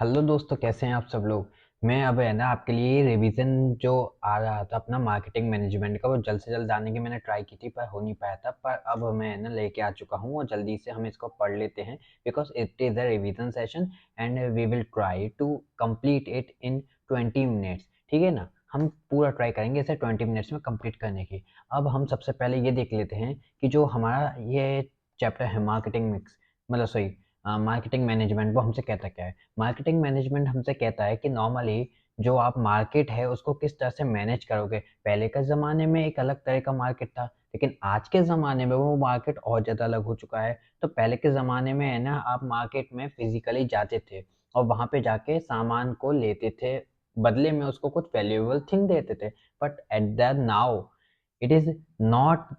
Hello दोस्तों, कैसे हैं आप सब लोग। मैं अब है ना आपके लिए रिवीजन जो आ रहा था अपना मार्केटिंग मैनेजमेंट का, वो जल्द से जल्द आने की मैंने ट्राई की थी पर हो नहीं पाया था। पर अब मैं है ना लेके आ चुका हूँ और जल्दी से हम इसको पढ़ लेते हैं because it is a revision session and we will try to complete it in 20 minutes. ठीक है ना, हम पूरा ट्राई करेंगे इसे 20 मिनट्स में कंप्लीट करने की। अब हम सबसे पहले ये देख लेते हैं कि जो हमारा ये चैप्टर है मार्केटिंग मिक्स, मतलब सॉरी मार्केटिंग मैनेजमेंट, वो हमसे कहता क्या है। मार्केटिंग मैनेजमेंट हमसे कहता है कि नॉर्मली जो आप मार्केट है उसको किस तरह से मैनेज करोगे। पहले के ज़माने में एक अलग तरह का मार्केट था, लेकिन आज के ज़माने में वो मार्केट और ज़्यादा अलग हो चुका है। तो पहले के ज़माने में है ना, आप मार्केट में फिजिकली जाते थे और वहाँ पे जाके सामान को लेते थे, बदले में उसको कुछ वैल्यूएबल थिंग देते थे। But at the now it is not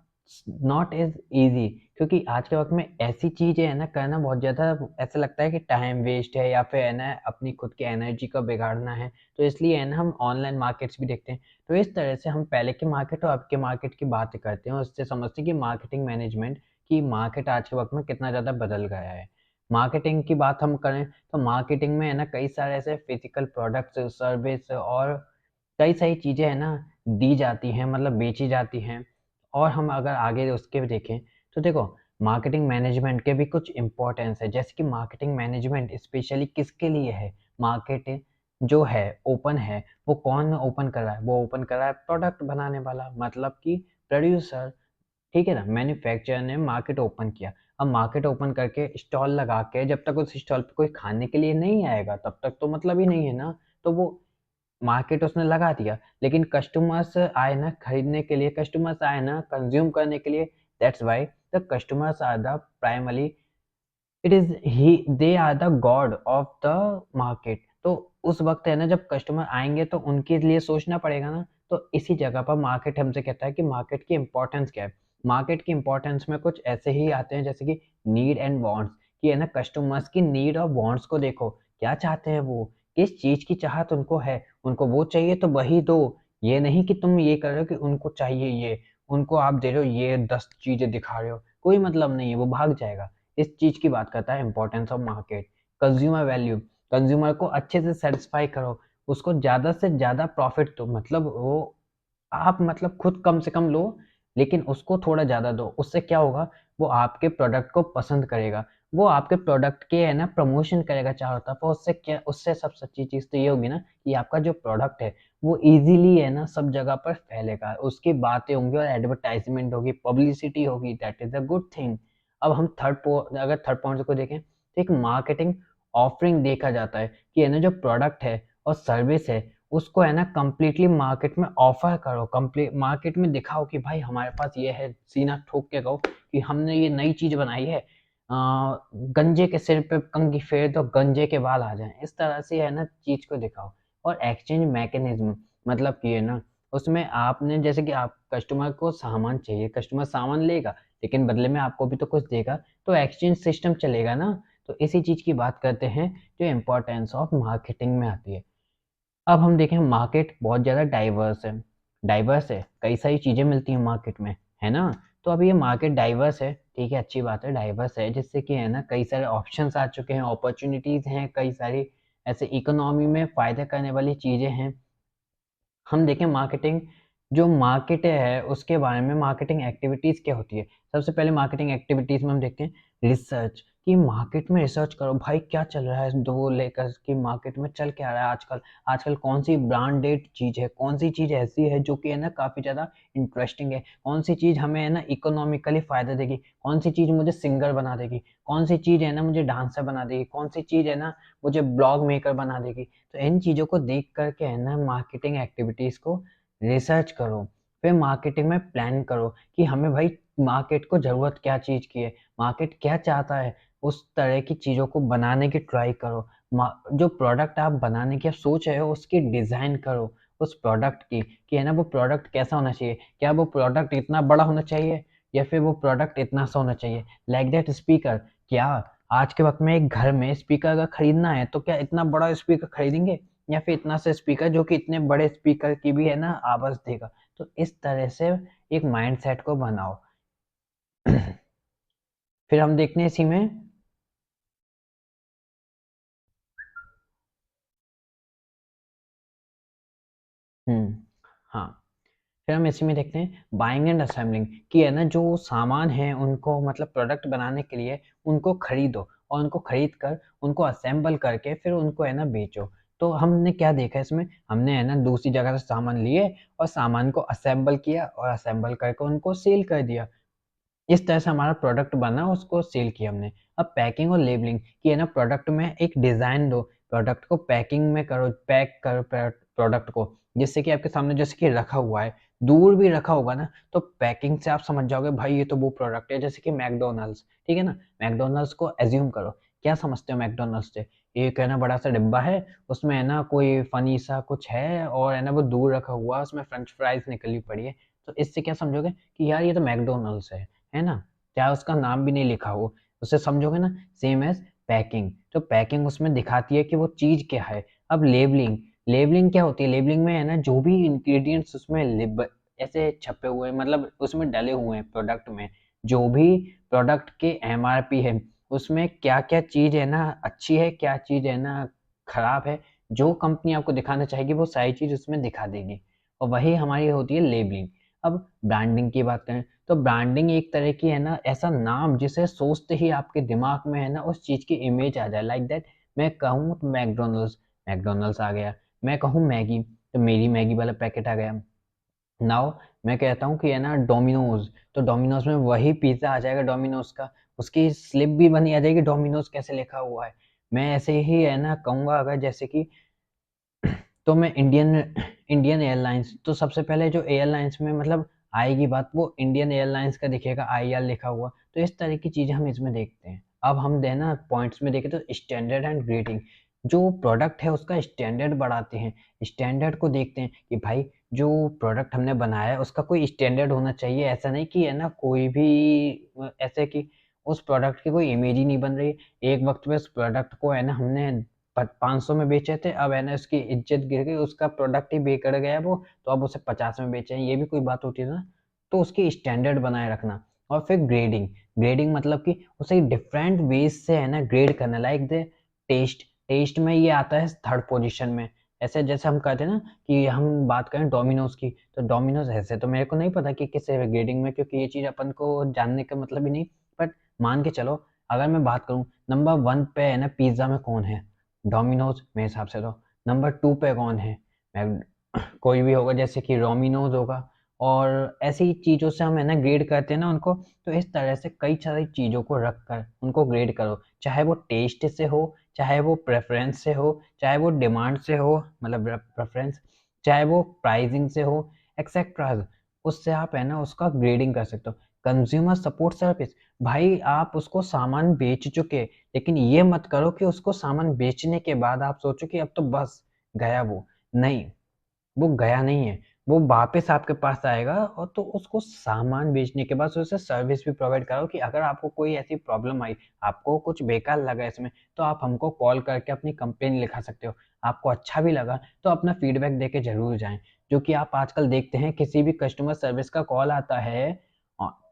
not is easy, क्योंकि आज के वक्त में ऐसी चीज़ें है ना करना बहुत ज़्यादा ऐसा लगता है कि टाइम वेस्ट है या फिर है ना अपनी खुद की एनर्जी को बिगाड़ना है। तो इसलिए है ना हम ऑनलाइन मार्केट्स भी देखते हैं। तो इस तरह से हम पहले के मार्केट और अब के मार्केट की बात करते हैं और उससे समझते हैं कि मार्केटिंग मैनेजमेंट की मार्केट आज के वक्त में कितना ज़्यादा बदल गया है। मार्केटिंग की बात हम करें तो मार्केटिंग में है ना कई सारे ऐसे फिजिकल प्रोडक्ट्स, सर्विस और कई सारी चीज़ें है ना दी जाती हैं, मतलब बेची जाती हैं। और हम अगर आगे उसके भी देखें तो देखो, मार्केटिंग मैनेजमेंट के भी कुछ इम्पोर्टेंस है। जैसे कि मार्केटिंग मैनेजमेंट स्पेशली किसके लिए है। मार्केट जो है ओपन है, वो कौन ओपन कर रहा है, वो ओपन कर रहा है प्रोडक्ट बनाने वाला, मतलब कि प्रोड्यूसर। ठीक है ना, मैन्युफैक्चरर ने मार्केट ओपन किया। अब मार्केट ओपन करके स्टॉल लगा के जब तक उस स्टॉल पे कोई खाने के लिए नहीं आएगा तब तक तो मतलब ही नहीं है ना। तो वो मार्केट उसने लगा दिया, लेकिन कस्टमर्स आए ना खरीदने के लिए, कस्टमर्स आए ना कंज्यूम करने के लिए। That's why the customers are the primary, it is ही they are the god of the market. तो उस वक्त है ना जब कस्टमर आएंगे तो उनके लिए सोचना पड़ेगा ना। तो इसी जगह पर मार्केट हमसे कहता है कि मार्केट की इंपॉर्टेंस क्या है। मार्केट की इंपॉर्टेंस में कुछ ऐसे ही आते हैं जैसे कि नीड एंड वांट्स, कि है ना कस्टमर्स की नीड और वांट्स को देखो, क्या चाहते हैं वो, किस चीज की चाहत उनको है, उनको वो चाहिए तो वही दो। ये नहीं कि तुम ये कर रहे हो कि उनको चाहिए ये, उनको आप दे रहे हो ये 10 चीजें दिखा रहे हो, कोई मतलब नहीं है, वो भाग जाएगा। इस चीज की बात करता है importance of market. Consumer value, consumer को अच्छे से सेटिस्फाई करो, उसको ज्यादा से ज्यादा प्रॉफिट दो, मतलब वो आप मतलब खुद कम से कम लो लेकिन उसको थोड़ा ज़्यादा दो। उससे क्या होगा, वो आपके प्रोडक्ट को पसंद करेगा, वो आपके प्रोडक्ट के है ना प्रमोशन करेगा चारों तरफ। और उससे क्या, उससे सब सच्ची चीज़ तो ये होगी ना कि आपका जो प्रोडक्ट है वो इजीली है ना सब जगह पर फैलेगा, उसकी बातें होंगी और एडवर्टाइजमेंट होगी, पब्लिसिटी होगी। That is a good thing. अब हम अगर थर्ड पॉइंट को देखें तो एक मार्केटिंग ऑफरिंग देखा जाता है कि है ना जो प्रोडक्ट है और सर्विस है उसको है ना कंप्लीटली मार्केट में ऑफर करो, कंप्लीट मार्केट में दिखाओ कि भाई हमारे पास ये है, सीना ठोक के कहो कि हमने ये नई चीज बनाई है। गंजे के सिर पे कंघी फेर दो, गंजे के बाल आ जाएं, इस तरह से है ना चीज को दिखाओ। और एक्सचेंज मैकेनिज्म, मतलब कि है ना उसमें आपने जैसे कि आप कस्टमर को सामान चाहिए, कस्टमर सामान लेगा लेकिन बदले में आपको भी तो कुछ देगा, तो एक्सचेंज सिस्टम चलेगा ना। तो इसी चीज की बात करते हैं जो इम्पोर्टेंस ऑफ मार्केटिंग में आती है। अब हम देखें मार्केट बहुत ज़्यादा डाइवर्स है, डाइवर्स है, कई सारी चीज़ें मिलती हैं मार्केट में, है ना। तो अब ये मार्केट डाइवर्स है, ठीक है, अच्छी बात है, डाइवर्स है, जिससे कि है ना कई सारे ऑप्शंस आ चुके हैं, अपॉर्चुनिटीज़ हैं, कई सारी ऐसे इकोनॉमी में फ़ायदा करने वाली चीज़ें हैं। हम देखें मार्केटिंग, जो मार्केट है उसके बारे में मार्केटिंग एक्टिविटीज़ क्या होती है। सबसे पहले मार्केटिंग एक्टिविटीज़ में हम देखते हैं रिसर्च, कि मार्केट में रिसर्च करो भाई क्या चल रहा है, दो लेकर कि मार्केट में चल क्या रहा है आजकल। आजकल कौन सी ब्रांडेड चीज़ है, कौन सी चीज़ ऐसी है जो कि है ना काफ़ी ज़्यादा इंटरेस्टिंग है, कौन सी चीज़ हमें है ना इकोनॉमिकली फ़ायदा देगी, कौन सी चीज़ मुझे सिंगर बना देगी, कौन सी चीज़ है ना मुझे डांसर बना देगी, कौन सी चीज़ है ना मुझे ब्लॉग मेकर बना देगी। तो इन चीज़ों को देख कर के है ना मार्केटिंग एक्टिविटीज़ को रिसर्च करो। फिर मार्केटिंग में प्लान करो कि हमें भाई मार्केट को ज़रूरत क्या चीज़ की है, मार्केट क्या चाहता है, उस तरह की चीज़ों को बनाने की ट्राई करो। जो प्रोडक्ट आप बनाने की आप सोच रहे हो उसकी डिज़ाइन करो, उस प्रोडक्ट की, कि है ना वो प्रोडक्ट कैसा होना चाहिए, क्या वो प्रोडक्ट इतना बड़ा होना चाहिए या फिर वो प्रोडक्ट इतना सा होना चाहिए। लाइक दैट स्पीकर, क्या आज के वक्त में एक घर में स्पीकर अगर खरीदना है तो क्या इतना बड़ा स्पीकर खरीदेंगे या फिर इतना सा स्पीकर जो कि इतने बड़े स्पीकर की भी है ना आवाज देगा। तो इस तरह से एक माइंडसेट को बनाओ। फिर हम देखते हैं इसी में हाँ, फिर हम इसी में देखते हैं बाइंग एंड असेंबलिंग कि है ना जो सामान है उनको मतलब प्रोडक्ट बनाने के लिए उनको खरीदो और उनको खरीद कर उनको असेंबल करके फिर उनको है ना बेचो। तो हमने क्या देखा इसमें, हमने है ना दूसरी जगह से सामान लिए और सामान को असेंबल किया और असेंबल करके उनको सेल कर दिया। इस तरह से हमारा प्रोडक्ट बना, उसको सेल किया हमने। अब पैकिंग और लेबलिंग कि है ना प्रोडक्ट में एक डिज़ाइन दो, प्रोडक्ट को पैकिंग में करो, पैक करो प्रोडक्ट को, जिससे कि आपके सामने जैसे कि रखा हुआ है, दूर भी रखा होगा ना तो पैकिंग से आप समझ जाओगे भाई ये तो वो प्रोडक्ट है। जैसे कि मैकडॉनल्ड्स, ठीक है ना? मैकडॉनल्ड्स को एज्यूम करो, क्या समझते हो मैकडॉनल्ड्स से? एक है ना बड़ा सा डिब्बा है, उसमें है ना कोई फनी सा कुछ है और है ना वो दूर रखा हुआ है, उसमें फ्रेंच फ्राइज निकली पड़ी है। तो इससे क्या समझोगे कि यार ये तो मैकडॉनल्ड्स है ना? चाहे उसका नाम भी नहीं लिखा हो, उसे समझोगे ना? सेम एज़ पैकिंग, तो पैकिंग उसमें दिखाती है कि वो चीज़ क्या है। अब लेबलिंग, लेबलिंग क्या होती है? लेबलिंग में है ना जो भी इंग्रीडिएंट्स उसमें ऐसे छपे हुए हैं, मतलब उसमें डले हुए हैं प्रोडक्ट में, जो भी प्रोडक्ट के एमआरपी है, उसमें क्या-क्या चीज़ है ना अच्छी है, क्या चीज़ है ना खराब है, जो कंपनी आपको दिखाना चाहेगी वो सारी चीज़ उसमें दिखा देगी और वही हमारी होती है लेबलिंग। अब ब्रांडिंग की बात करें तो ब्रांडिंग एक तरह की है ना ऐसा नाम जिसे सोचते ही आपके दिमाग में है ना उस चीज़ की इमेज आ जाए। लाइक दैट, मैं कहूँ तो मैकडॉनल्ड्स, मैकडॉनल्ड्स आ गया। मैं कहूँ मैगी, तो मेरी मैगी वाला पैकेट आ गया। नाउ मैं कहता हूँ कि है ना डोमिनोज़, तो डोमिनोज़ में वही पिज़्ज़ा आ जाएगा डोमिनोज़ का, उसकी स्लिप भी बनी आ जाएगी डोमिनोज़ कैसे लिखा हुआ है। मैं ऐसे ही है ना कहूँगा अगर जैसे कि तो मैं इंडियन इंडियन एयरलाइंस, तो सबसे पहले जो एयरलाइंस में मतलब आएगी बात वो इंडियन एयरलाइंस का दिखेगा, आईआर लिखा हुआ। तो इस तरह की चीज़ें हम इसमें देखते हैं। अब हम दें ना पॉइंट्स में देखें तो स्टैंडर्ड एंड ग्रेडिंग, जो प्रोडक्ट है उसका स्टैंडर्ड बढ़ाते हैं। स्टैंडर्ड को देखते हैं कि भाई जो प्रोडक्ट हमने बनाया है उसका कोई स्टैंडर्ड होना चाहिए। ऐसा नहीं कि है ना कोई भी ऐसे कि उस प्रोडक्ट की कोई इमेज ही नहीं बन रही। एक वक़्त पे उस प्रोडक्ट को है ना हमने 500 में बेचे थे, अब है ना उसकी इज़्ज़त गिर गई, उसका प्रोडक्ट ही बिगड़ गया वो, तो अब उसे 50 में बेचे हैं, ये भी कोई बात होती है ना? तो उसकी स्टैंडर्ड बनाए रखना। और फिर ग्रेडिंग, ग्रेडिंग मतलब कि उसे डिफरेंट वेज़ से है ना ग्रेड करना, लाइक द टेस्ट, टेस्ट में ये आता है थर्ड पोज़ीशन में। ऐसे जैसे हम कहते हैं ना कि हम बात करें डोमिनोज़ की, तो डोमिनोज़ ऐसे तो मेरे को नहीं पता कि किस ग्रेडिंग में, क्योंकि ये चीज़ अपन को जानने का मतलब ही नहीं। बट मान के चलो अगर मैं बात करूँ नंबर 1 पे है ना पिज़्ज़ा में कौन है? डोमिनोज़ मेरे हिसाब से तो। नंबर 2 पे कौन है? कोई भी होगा जैसे कि डोमिनोज़ होगा और ऐसी चीज़ों से हम है ना ग्रेड करते हैं ना उनको, तो इस तरह से कई सारी चीज़ों को रख कर उनको ग्रेड करो। चाहे वो टेस्ट से हो, चाहे वो प्रेफ़रेंस से हो, चाहे वो डिमांड से हो मतलब प्रेफ़रेंस, चाहे वो प्राइज़िंग से हो, एक्सेट्रा। उससे आप है ना उसका ग्रेडिंग कर सकते हो। कंज़्यूमर सपोर्ट सर्विस, भाई आप उसको सामान बेच चुके, लेकिन ये मत करो कि उसको सामान बेचने के बाद आप सोचो कि अब तो बस गया वो। नहीं, वो गया नहीं है, वो वापस आपके पास आएगा और तो उसको सामान बेचने के बाद उसे सर्विस भी प्रोवाइड कराओ कि अगर आपको कोई ऐसी प्रॉब्लम आई, आपको कुछ बेकार लगा इसमें, तो आप हमको कॉल करके अपनी कंप्लेन लिखा सकते हो। आपको अच्छा भी लगा तो अपना फीडबैक देके ज़रूर जाएँ। जो कि आप आजकल देखते हैं किसी भी कस्टमर सर्विस का कॉल आता है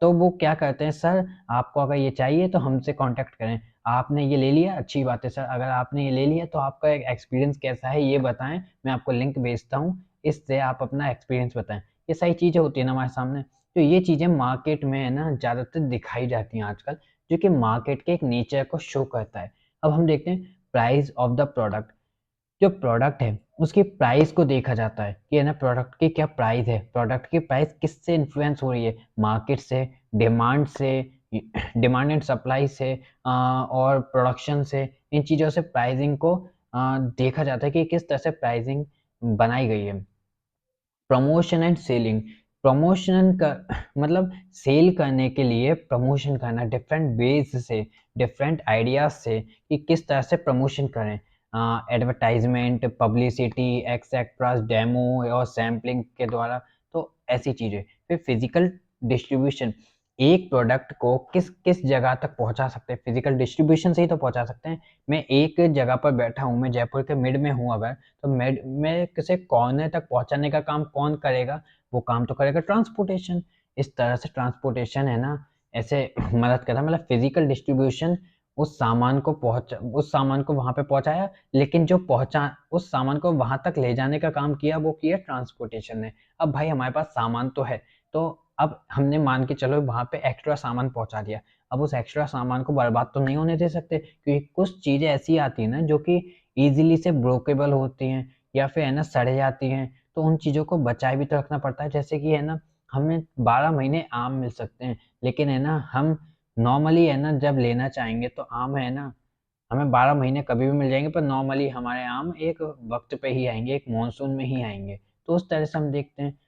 तो वो क्या करते हैं, सर आपको अगर ये चाहिए तो हमसे कॉन्टैक्ट करें। आपने ये ले लिया? अच्छी बात है सर, अगर आपने ये ले लिया तो आपका एक्सपीरियंस कैसा है ये बताएँ, मैं आपको लिंक भेजता हूँ, इससे आप अपना एक्सपीरियंस बताएँ। ये सारी चीज़ें होती हैं ना हमारे सामने, तो ये चीज़ें मार्केट में है ना ज़्यादातर दिखाई जाती हैं आजकल, जो कि मार्केट के एक नेचर को शो करता है। अब हम देखते हैं प्राइस ऑफ द प्रोडक्ट, जो प्रोडक्ट है उसकी प्राइस को देखा जाता है कि है ना प्रोडक्ट की क्या प्राइस है, प्रोडक्ट की प्राइस किससे इन्फ्लुएंस हो रही है, मार्केट से, डिमांड से, डिमांड एंड सप्लाई से और प्रोडक्शन से। इन चीज़ों से प्राइसिंग को देखा जाता है कि किस तरह से प्राइसिंग बनाई गई है। प्रमोशन एंड सेलिंग, प्रमोशन का मतलब सेल करने के लिए प्रमोशन करना डिफरेंट वेज से, डिफरेंट आइडियाज से कि किस तरह से प्रमोशन करें, एडवर्टाइजमेंट, पब्लिसिटी, एक्सेट्रा, डेमो और सैम्पलिंग के द्वारा। तो ऐसी चीज़ें फिर फिजिकल डिस्ट्रीब्यूशन, एक प्रोडक्ट को किस किस जगह तक पहुंचा सकते हैं, फिजिकल डिस्ट्रीब्यूशन से ही तो पहुंचा सकते हैं। मैं एक जगह पर बैठा हूँ, मैं जयपुर के मिड में हूँ अगर, तो मैं किसी कोने तक पहुँचाने का काम कौन करेगा? वो काम तो करेगा ट्रांसपोर्टेशन। इस तरह से ट्रांसपोर्टेशन है ना, ऐसे मदद करता है, मतलब फिज़िकल डिस्ट्रीब्यूशन उस सामान को वहाँ पे पहुँचाया, लेकिन जो पहुँचा उस सामान को वहाँ तक ले जाने का काम किया वो किया ट्रांसपोर्टेशन ने। अब भाई हमारे पास सामान तो है, तो अब हमने मान के चलो वहाँ पे एक्स्ट्रा सामान पहुँचा दिया। अब उस एक्स्ट्रा सामान को बर्बाद तो नहीं होने दे सकते, क्योंकि कुछ चीज़ें ऐसी आती हैं ना जो कि ईज़िली से ब्रोकेबल होती हैं या फिर है ना सड़ जाती हैं, तो उन चीज़ों को बचाए भी तो रखना पड़ता है। जैसे कि है ना, हमें 12 महीने आम मिल सकते हैं, लेकिन है ना हम नॉर्मली है ना जब लेना चाहेंगे तो आम है ना, हमें 12 महीने कभी भी मिल जाएँगे, पर नॉर्मली हमारे आम एक वक़्त पे ही आएँगे, एक मानसून में ही आएँगे। तो उस तरह से हम देखते हैं।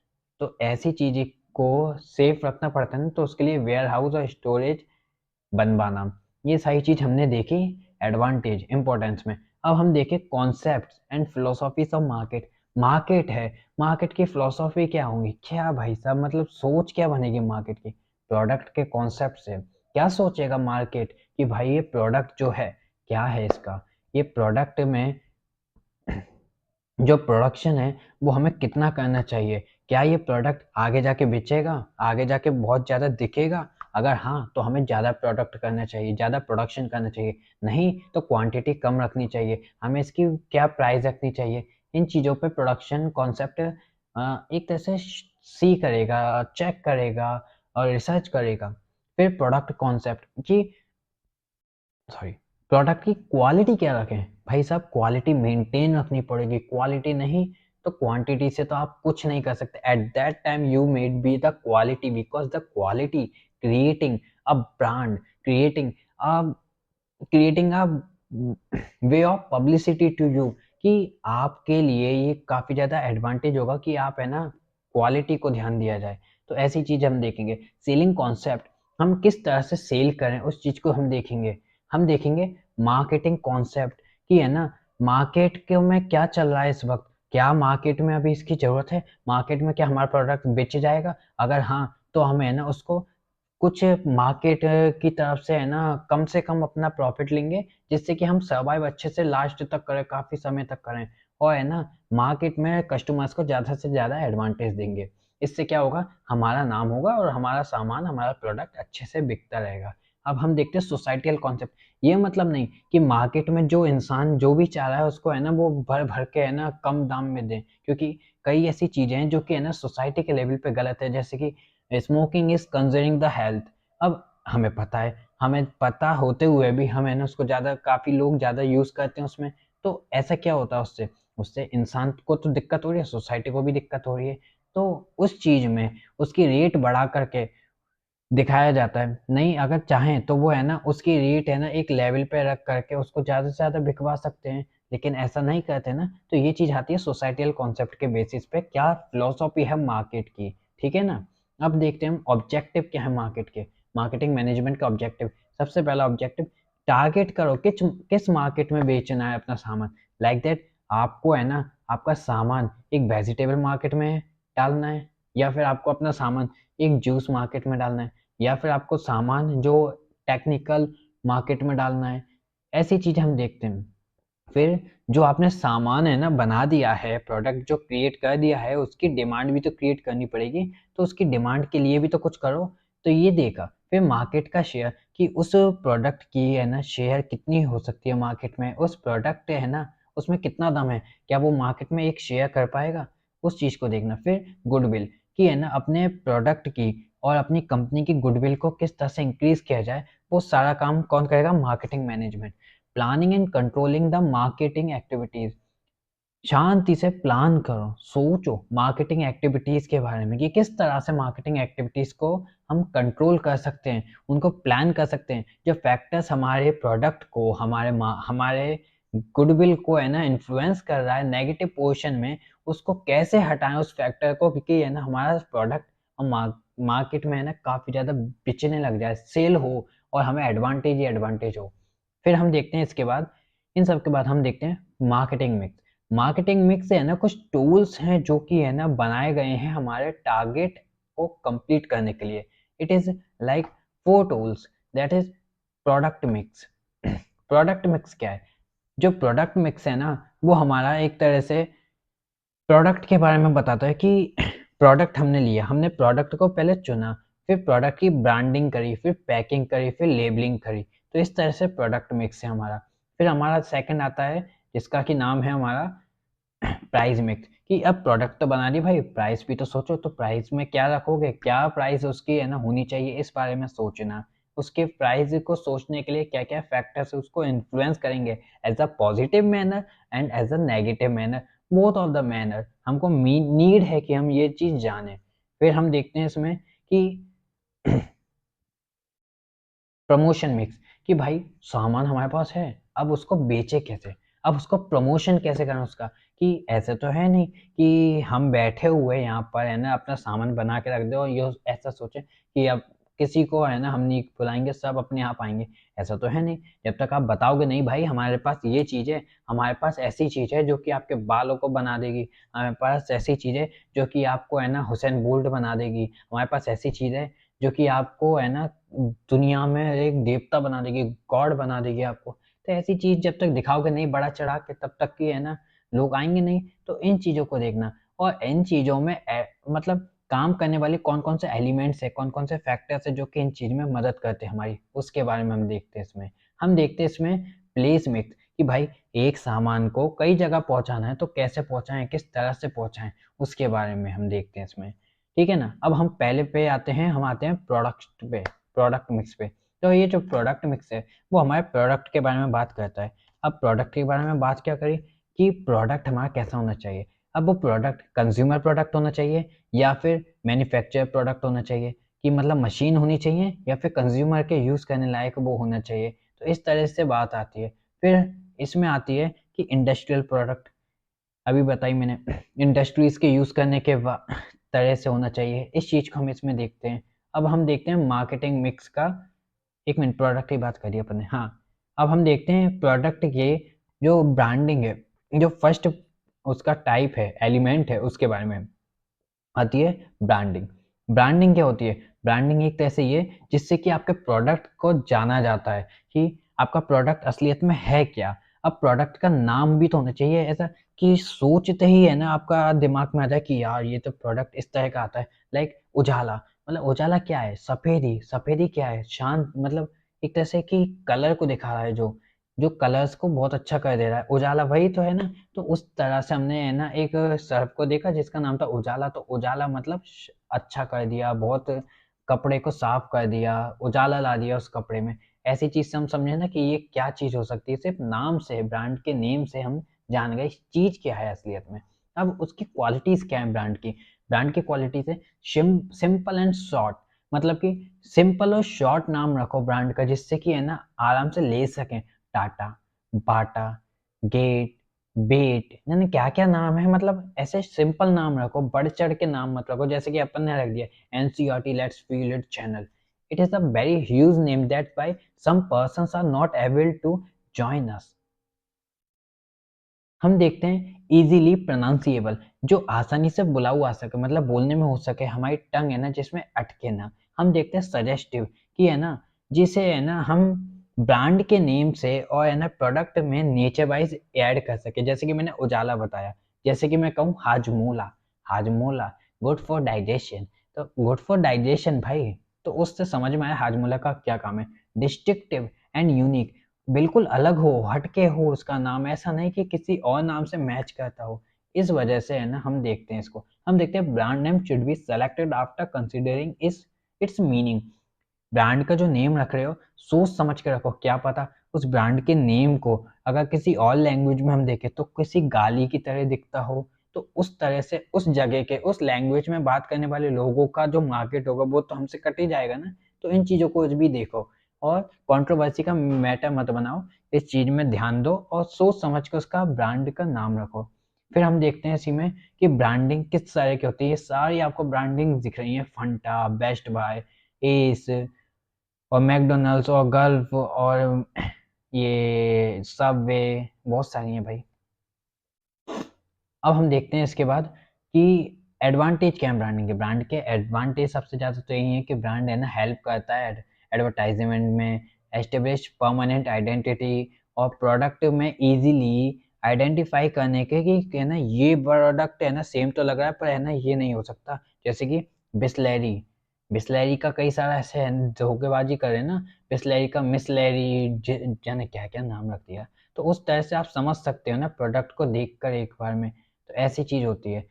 तो ऐसी चीज़ें को सेफ रखना पड़ता है ना, तो उसके लिए वेयरहाउस और स्टोरेज बनवाना, ये सारी चीज़ हमने देखी एडवांटेज, इम्पोर्टेंस में। अब हम देखें concepts and philosophies of market. Market है, मार्केट की फिलॉसफी क्या होंगी? क्या भाई साहब, मतलब सोच क्या बनेगी मार्केट की? प्रोडक्ट के कॉन्सेप्ट से क्या सोचेगा मार्केट कि भाई ये प्रोडक्ट जो है, क्या है इसका? ये प्रोडक्ट में जो प्रोडक्शन है वो हमें कितना करना चाहिए? क्या ये प्रोडक्ट आगे जाके बेचेगा? आगे जाके बहुत ज़्यादा दिखेगा? अगर हाँ, तो हमें ज़्यादा प्रोडक्ट करना चाहिए, ज़्यादा प्रोडक्शन करना चाहिए। नहीं, तो क्वांटिटी कम रखनी चाहिए। हमें इसकी क्या प्राइस रखनी चाहिए? इन चीज़ों पे प्रोडक्शन कॉन्सेप्ट एक तरह से सी करेगा, चेक करेगा और रिसर्च करेगा। फिर प्रोडक्ट कॉन्सेप्ट कि सॉरी, प्रोडक्ट की क्वालिटी क्या रखें? भाई साहब क्वालिटी मेंटेन रखनी पड़ेगी, क्वालिटी नहीं तो क्वांटिटी से तो आप कुछ नहीं कर सकते। At that time you made be the quality, because the quality creating a brand, creating a creating a way of publicity to you, कि आपके लिए ये काफ़ी ज़्यादा एडवांटेज होगा कि आप है ना क्वालिटी को ध्यान दिया जाए। तो ऐसी चीज़ हम देखेंगे। सेलिंग कॉन्सेप्ट, हम किस तरह से सेल करें उस चीज़ को हम देखेंगे। हम देखेंगे मार्केटिंग कॉन्सेप्ट कि है ना मार्केट के में क्या चल रहा है इस वक़्त? क्या मार्केट में अभी इसकी ज़रूरत है? मार्केट में क्या हमारा प्रोडक्ट बेचा जाएगा? अगर हाँ, तो हमें है ना उसको कुछ मार्केट की तरफ से कम अपना प्रॉफ़िट लेंगे, जिससे कि हम सर्वाइव अच्छे से लास्ट तक करें, काफ़ी समय तक करें और है ना मार्केट में कस्टमर्स को ज़्यादा से ज़्यादा एडवांटेज देंगे। इससे क्या होगा? हमारा नाम होगा और हमारा सामान, हमारा प्रोडक्ट अच्छे से बिकता रहेगा। अब हम देखते हैं सोसाइटियल कॉन्सेप्ट। ये मतलब नहीं कि मार्केट में जो इंसान जो भी चाह रहा है उसको है ना वो भर-भर के है ना कम दाम में दें, क्योंकि कई ऐसी चीज़ें हैं जो कि है ना सोसाइटी के लेवल पे गलत है, जैसे कि स्मोकिंग इज़ कंजर्निंग द हेल्थ। अब हमें पता है, हमें पता होते हुए भी हम है ना उसको ज़्यादा, काफ़ी लोग ज़्यादा यूज़ करते हैं उसमें, तो ऐसा क्या होता है उससे? उससे इंसान को तो दिक्कत हो रही है, सोसाइटी को भी दिक्कत हो रही है। तो उस चीज़ में उसकी रेट बढ़ा कर के दिखाया जाता है। नहीं, अगर चाहें तो वो है ना उसकी रेट है ना एक लेवल पे रख कर के उसको ज़्यादा से ज़्यादा बिकवा सकते हैं, लेकिन ऐसा नहीं करते ना, तो ये चीज़ आती है सोसाइटियल कॉन्सेप्ट के बेसिस पे, क्या फिलॉसफी है मार्केट की, ठीक है ना? अब देखते हैं हम ऑब्जेक्टिव क्या है मार्केट के, मार्केटिंग मैनेजमेंट का ऑब्जेक्टिव। सबसे पहला ऑब्जेक्टिव, टारगेट करो किस किस मार्केट में बेचना है अपना सामान। लाइक दैट, आपको है ना आपका सामान एक वेजिटेबल मार्केट में डालना है, या फिर आपको अपना सामान एक जूस मार्केट में डालना है, या फिर आपको सामान जो टेक्निकल मार्केट में डालना है। ऐसी चीज़ें हम देखते हैं। फिर जो आपने सामान है ना बना दिया है, प्रोडक्ट जो क्रिएट कर दिया है, उसकी डिमांड भी तो क्रिएट करनी पड़ेगी, तो उसकी डिमांड के लिए भी तो कुछ करो, तो ये देखा। फिर मार्केट का शेयर, कि उस प्रोडक्ट की है ना शेयर कितनी हो सकती है मार्केट में, उस प्रोडक्ट है ना उसमें कितना दम है, क्या वो मार्केट में एक शेयर कर पाएगा, उस चीज़ को देखना। फिर गुडविल, कि है ना अपने प्रोडक्ट की और अपनी कंपनी की गुडविल को किस तरह से इंक्रीज़ किया जाए, वो सारा काम कौन करेगा? Marketing management. Planning and controlling the marketing activities, शांति से प्लान करो, सोचो मार्केटिंग एक्टिविटीज के बारे में कि किस तरह से मार्केटिंग एक्टिविटीज को हम कंट्रोल कर सकते हैं, उनको प्लान कर सकते हैं। जो फैक्टर्स हमारे प्रोडक्ट को, हमारे गुडविल को है ना इन्फ्लुएंस कर रहा है नेगेटिव पोर्शन में, उसको कैसे हटाएं उस फैक्टर को, क्योंकि है ना हमारा प्रोडक्ट और मार्केट में है ना काफ़ी ज़्यादा बिचने लग जाए, सेल हो और हमें एडवांटेज ही एडवांटेज हो। फिर हम देखते हैं इसके बाद, इन सब के बाद हम देखते हैं मार्केटिंग मिक्स। मार्केटिंग मिक्स से है ना कुछ टूल्स हैं जो कि है ना बनाए गए हैं हमारे टारगेट को कंप्लीट करने के लिए। It is like 4 tools, that is product mix. Product mix क्या है? जो प्रोडक्ट मिक्स है ना, वो हमारा एक तरह से प्रोडक्ट के बारे में बताता है कि प्रोडक्ट हमने लिया, हमने प्रोडक्ट को पहले चुना, फिर प्रोडक्ट की ब्रांडिंग करी, फिर पैकिंग करी, फिर लेबलिंग करी। तो इस तरह से प्रोडक्ट मिक्स है हमारा। फिर हमारा सेकंड आता है जिसका कि नाम है हमारा प्राइस मिक्स, कि अब प्रोडक्ट तो बना ली भाई, प्राइस भी तो सोचो, तो प्राइस में क्या रखोगे, क्या प्राइस उसकी है ना होनी चाहिए, इस बारे में सोचना। उसके प्राइस को सोचने के लिए क्या क्या फैक्टर्स उसको इन्फ्लुएंस करेंगे as a positive manner and as a negative manner, both of the manner हमको नीड है कि हम ये चीज जाने। फिर हम देखते हैं इसमें कि प्रमोशन मिक्स, कि भाई सामान हमारे पास है, अब उसको बेचे कैसे, अब उसको प्रमोशन कैसे करें उसका, कि ऐसे तो है नहीं कि हम बैठे हुए यहाँ पर है ना अपना सामान बना के रख दो और ये ऐसा सोचे कि अब किसी को है ना हम नहीं बुलाएंगे, सब अपने आप आएंगे। ऐसा तो है नहीं, जब तक आप बताओगे नहीं भाई हमारे पास ये चीज़ है, हमारे पास ऐसी चीज़ है जो कि आपके बालों को बना देगी, हमारे पास ऐसी चीज़ है जो कि आपको है ना हुसैन बोल्ट बना देगी, हमारे पास ऐसी चीज़ है जो कि आपको है ना दुनिया में एक देवता बना देगी, गॉड बना देगी आपको। तो ऐसी चीज़ जब तक दिखाओगे नहीं बढ़ा चढ़ा के, तब तक की है ना लोग आएँगे नहीं। तो इन चीज़ों को देखना, और इन चीज़ों में मतलब काम करने वाले कौन-कौन से एलिमेंट्स हैं, कौन-कौन से फैक्टर्स हैं जो कि इन चीज़ में मदद करते हैं हमारी, उसके बारे में हम देखते हैं इसमें। हम देखते हैं इसमें प्लेस मिक्स, कि भाई एक सामान को कई जगह पहुँचाना है तो कैसे पहुँचाएँ, किस तरह से पहुँचाएँ, उसके बारे में हम देखते हैं इसमें। ठीक है ना? अब हम पहले पे आते हैं, हम आते हैं प्रोडक्ट पे, प्रोडक्ट मिक्स पे। तो ये जो प्रोडक्ट मिक्स है, वो हमारे प्रोडक्ट के बारे में बात करता है। अब प्रोडक्ट के बारे में बात क्या करें कि प्रोडक्ट हमारा कैसा होना चाहिए? अब वो प्रोडक्ट कंज़्यूमर प्रोडक्ट होना चाहिए या फिर मैन्युफैक्चर प्रोडक्ट होना चाहिए, कि मतलब मशीन होनी चाहिए या फिर कंज़्यूमर के यूज़ करने लायक वो होना चाहिए। तो इस तरह से बात आती है। फिर इसमें आती है कि इंडस्ट्रियल प्रोडक्ट, अभी बताई मैंने इंडस्ट्रीज़ के यूज़ करने के तरह से होना चाहिए, इस चीज़ को हम इसमें देखते हैं। अब हम देखते हैं मार्केटिंग मिक्स का, 1 मिनट, प्रोडक्ट की बात करी अपन ने, हाँ। अब हम देखते हैं प्रोडक्ट के जो ब्रांडिंग है, जो फर्स्ट उसका टाइप है, एलिमेंट है, उसके बारे में आती है ब्रांडिंग। ब्रांडिंग क्या होती है? ब्रांडिंग एक तरह से ये जिससे कि आपके प्रोडक्ट को जाना जाता है कि आपका प्रोडक्ट असलियत में है क्या? अब प्रोडक्ट का नाम भी तो होना चाहिए ऐसा कि सोचते ही है ना आपका दिमाग में आ जाए कि यार ये तो प्रोडक्ट इस तरह का आता है। लाइक उजाला, मतलब उजाला क्या है? सफ़ेदी, सफ़ेदी क्या है? शांत, मतलब एक तरह से कि कलर को दिखा रहा है जो, जो कलर्स को बहुत अच्छा कर दे रहा है। उजाला वही तो है ना? तो उस तरह से हमने है ना एक सर्फ़ को देखा जिसका नाम था उजाला, तो उजाला मतलब अच्छा कर दिया, बहुत कपड़े को साफ़ कर दिया, उजाला ला दिया उस कपड़े में। ऐसी चीज़ से हम समझे ना कि ये क्या चीज़ हो सकती है, सिर्फ़ नाम से, ब्रांड के नेम से हम जान गए चीज़ क्या है असलियत में। अब उसकी क्वालिटीज़ क्या है ब्रांड की? ब्रांड की क्वालिटीज़ है सिंपल एंड शॉर्ट, मतलब कि सिंपल और शॉर्ट नाम रखो ब्रांड का जिससे कि है ना आराम से ले सकें। टाटा, बाटा, गेट, बेट, यानी क्या-क्या नाम है, मतलब ऐसे सिंपल नाम रखो, बढ़-चढ़ के नाम मत रखो, जैसे कि अपन ने रख दिया NCERT let's feel it channel. It is a very huge name that why some persons are not able to join us. हम देखते हैं ईज़िली प्रोनाउंसिएबल, जो आसानी से बुला हुआ सके, मतलब बोलने में हो सके, हमारी टंग है ना जिसमें अटके ना। हम देखते हैं सजेस्टिव, कि है ना जिसे है ना हम ब्रांड के नेम से और है ना प्रोडक्ट में नेचर वाइज़ ऐड कर सकें। जैसे कि मैंने उजाला बताया, जैसे कि मैं कहूँ Hajmola, Hajmola good for digestion, तो गुड फॉर डाइजेशन भाई, तो उससे समझ में आया हाजमोला का क्या काम है। डिस्टिंक्टिव एंड यूनिक, बिल्कुल अलग हो, हटके हो उसका नाम, ऐसा नहीं कि किसी और नाम से मैच करता हो। इस वजह से है ना हम देखते हैं इसको। हम देखते हैं brand name should be selected after considering it's meaning. Brand का जो नेम रख रहे हो, सोच समझ के रखो, क्या पता उस ब्रांड के नेम को अगर किसी और लैंग्वेज में हम देखें तो किसी गाली की तरह दिखता हो, तो उस तरह से उस जगह के, उस लैंग्वेज में बात करने वाले लोगों का जो मार्केट होगा वो तो हमसे कट ही जाएगा ना। तो इन चीज़ों को भी देखो, और कंट्रोवर्सी का मैटर मत बनाओ, इस चीज़ में ध्यान दो और सोच समझ के उसका ब्रांड का नाम रखो। फिर हम देखते हैं इसी में कि ब्रांडिंग किस तरह की होती है, सारी आपको ब्रांडिंग दिख रही है, फंटा, बेस्ट बाय, एस और मैकडॉनल्ड्स और गल्फ और ये सबवे, बहुत सारी हैं भाई। अब हम देखते हैं इसके बाद कि एडवांटेज क्या है ब्रांडिंग के। ब्रांड के एडवांटेज सबसे ज़्यादा तो यही है कि ब्रांड है ना हेल्प करता है एडवर्टाइजमेंट में, एस्टेब्लिश परमानेंट आइडेंटिटी और प्रोडक्ट में इजीली आइडेंटिफाई करने के, कि है ना ये प्रोडक्ट है ना सेम तो लग रहा है पर है ना ये नहीं हो सकता। जैसे कि बिसलेरी, बिसलेरी का कई सारा ऐसे धोखेबाजी करे ना, बिसलेरी का मिसलेरी जाने क्या क्या नाम रख दिया। तो उस तरह से आप समझ सकते हो ना प्रोडक्ट को देखकर एक बार में, तो ऐसी चीज होती है।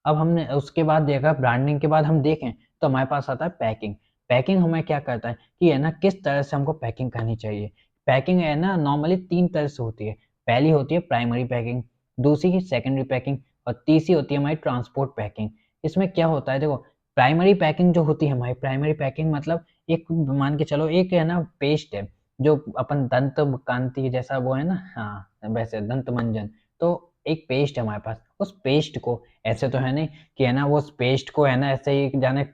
अब हमने उसके बाद देखा, ब्रांडिंग के बाद हम देखें तो हमारे पास आता है पैकिंग। पैकिंग हमें क्या करता है कि है ना किस तरह से हमको पैकिंग करनी चाहिए। पैकिंग है ना नॉर्मली 3 तरह से होती है। पहली होती है प्राइमरी पैकिंग, दूसरी की सेकेंडरी पैकिंग, और तीसरी होती है हमारी ट्रांसपोर्ट पैकिंग। इसमें क्या होता है देखो, प्राइमरी पैकिंग जो होती है हमारी, प्राइमरी पैकिंग मतलब एक मान के चलो एक है ना पेस्ट है, जो अपन दंत कांति जैसा वो है ना, हाँ वैसे दंत मंजन, तो एक पेस्ट है हमारे पास। उस पेस्ट को ऐसे तो है नहीं कि है ना वो पेस्ट को है ना ऐसे ही जाने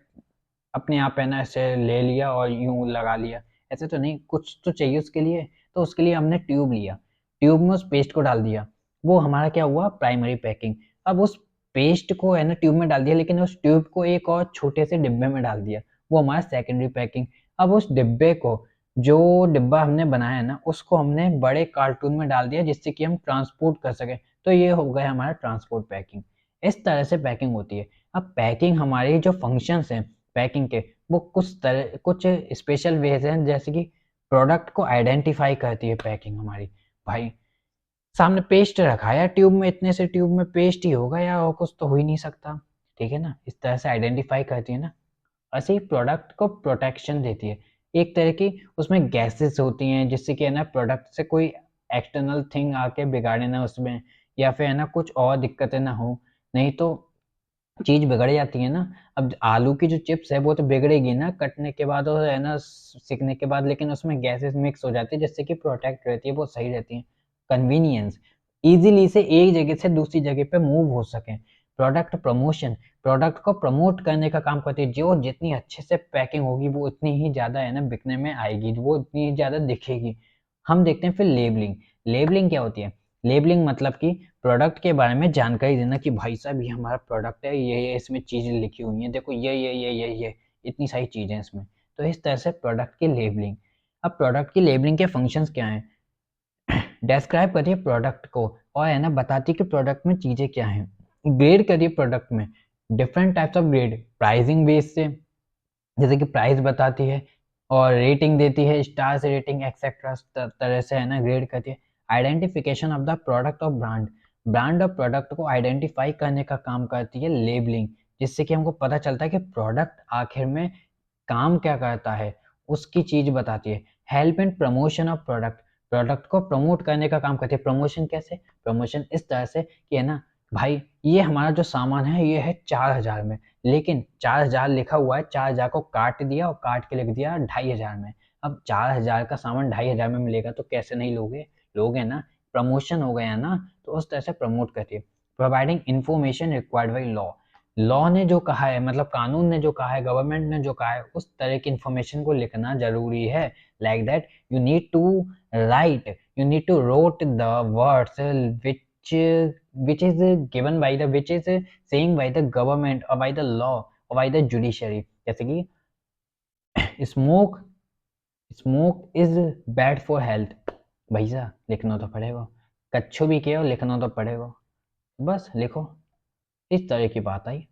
अपने आप है ना ऐसे ले लिया और यूं लगा लिया, ऐसे तो नहीं, कुछ तो चाहिए उसके लिए। तो उसके लिए हमने ट्यूब लिया, ट्यूब में उस पेस्ट को डाल दिया, वो हमारा क्या हुआ प्राइमरी पैकिंग। अब उस पेस्ट को है ना ट्यूब में डाल दिया, लेकिन उस ट्यूब को एक और छोटे से डिब्बे में डाल दिया, वो हमारा सेकेंडरी पैकिंग। अब उस डिब्बे को, जो डिब्बा हमने बनाया है ना, उसको हमने बड़े कार्टून में डाल दिया जिससे कि हम ट्रांसपोर्ट कर सकें, तो ये हो गया हमारा ट्रांसपोर्ट पैकिंग। इस तरह से पैकिंग होती है। अब पैकिंग हमारे जो फंक्शंस हैं पैकिंग के, वो कुछ स्पेशल वेज हैं, जैसे कि प्रोडक्ट को आइडेंटिफाई करती है पैकिंग हमारी। भाई सामने पेस्ट रखा है यार ट्यूब में, इतने से ट्यूब में पेस्ट ही होगा यार, और कुछ तो हो ही नहीं सकता, ठीक है ना, इस तरह से आइडेंटिफाई करती है ना। ऐसे ही प्रोडक्ट को प्रोटेक्शन देती है। एक तरह की उसमें गैसेस होती हैं जिससे कि है ना प्रोडक्ट से कोई एक्सटर्नल थिंग आके बिगाड़े ना उसमें, या फिर है ना कुछ और दिक्कतें ना हो, नहीं तो चीज बिगड़ जाती है ना। अब आलू की जो चिप्स है वो तो बिगड़ेगी ना कटने के बाद और है ना सिकने के बाद, लेकिन उसमें गैसेस मिक्स हो जाती है जिससे कि प्रोटेक्ट रहती है, वो सही रहती है। कन्वीनियंस, इजीली से एक जगह से दूसरी जगह पे मूव हो सके। प्रोडक्ट प्रमोशन, प्रोडक्ट को प्रमोट करने का काम करती है, जो जितनी अच्छे से पैकिंग होगी वो उतनी ही ज्यादा है ना बिकने में आएगी, वो उतनी ही ज्यादा दिखेगी। हम देखते हैं फिर लेबलिंग। लेबलिंग क्या होती है? लेबलिंग मतलब कि प्रोडक्ट के बारे में जानकारी देना कि भाई साहब ये हमारा प्रोडक्ट है, ये इसमें चीजें लिखी हुई हैं, देखो ये इतनी सारी चीजें हैं इसमें। तो इस तरह से प्रोडक्ट की लेबलिंग। अब प्रोडक्ट की लेबलिंग के फंक्शंस क्या हैं? डिस्क्राइब करिए प्रोडक्ट को, और है ना बताती कि प्रोडक्ट में चीजें क्या हैं। ग्रेड करिए प्रोडक्ट में, different types of grade, pricing base से, जैसे कि प्राइस बताती है, और रेटिंग देती है, स्टार से रेटिंग एक्सेट्रा तरह से है ना ग्रेड करती है। आइडेंटिफिकेशन ऑफ द प्रोडक्ट और ब्रांड, ब्रांड और प्रोडक्ट को आइडेंटिफाई करने का काम करती है लेबलिंग, जिससे कि हमको पता चलता है कि प्रोडक्ट आखिर में काम क्या करता है, उसकी चीज बताती है। Help and promotion of product, product को प्रमोट करने का काम करती है। प्रमोशन कैसे? प्रमोशन इस तरह से कि है ना भाई ये हमारा जो सामान है ये है 4,000 में, लेकिन 4,000 लिखा हुआ है, 4,000 को काट दिया और काट के लिख दिया 2,500 में। अब 4,000 का सामान 2,500 में मिलेगा तो कैसे नहीं लोगे, लोगे ना, प्रमोशन हो गया ना। तो उस तरह से प्रमोट करती है। Providing information required by law, law ने जो कहा है, मतलब कानून ने जो कहा है, गवर्नमेंट ने जो कहा है, उस तरह की इंफॉर्मेशन को लिखना जरूरी है। Like that you need to write, you need to wrote the words which is given by the, which is saying by the government or by the law or by the judiciary। जैसे कि smoke, smoke is bad for health, भैया लिखना तो पड़ेगा, कच्छो भी के लिखना तो पड़ेगा, बस लिखो। इस तरह की बात आई।